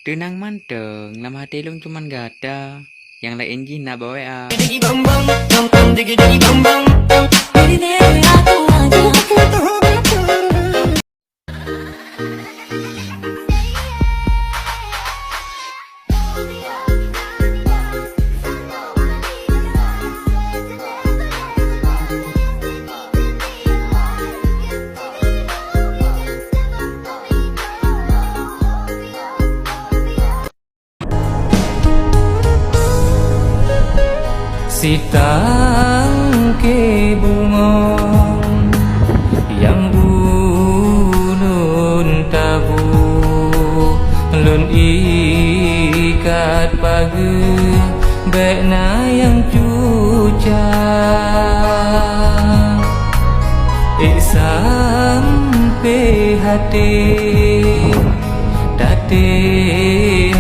Tenang manteng, lama hati lung cuman gak ada. Yang lain gina bawa ya. Sitang ke bunga yang bunun tabu lun ikat pagi bekna yang cuca sampai hati datin.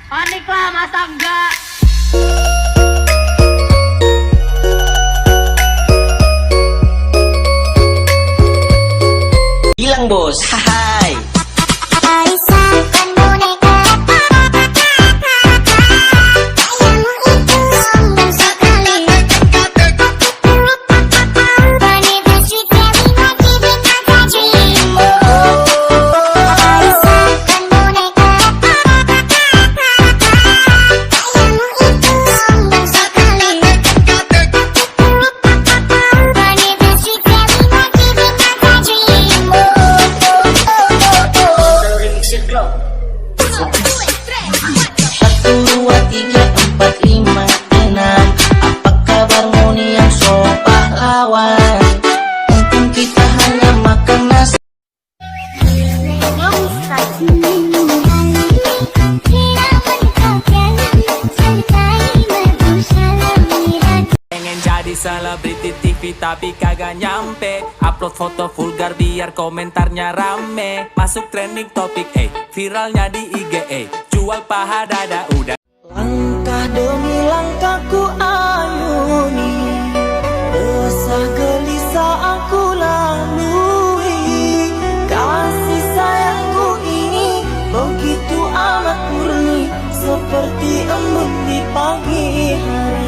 Panik lah, masa enggak? Bilang bos, hai. Selebriti TV tapi kagak nyampe. Upload foto vulgar biar komentarnya rame. Masuk trending topik, viralnya di IG, jual paha dada udah. Langkah demi langkahku ayuni, resah gelisah aku lalui. Kasih sayangku ini begitu amat murni, seperti embun di pagi hari.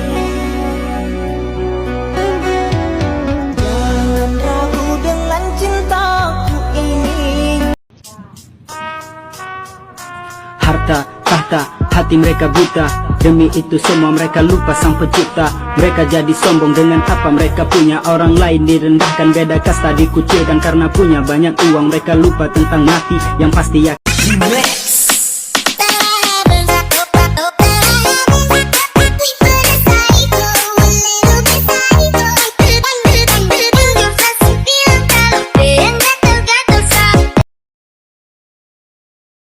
Harta, tahta, hati mereka buta. Demi itu semua mereka lupa sang pencipta. Mereka jadi sombong dengan apa mereka punya. Orang lain direndahkan, beda kasta dikucilkan karena punya banyak uang. Mereka lupa tentang mati yang pasti ya.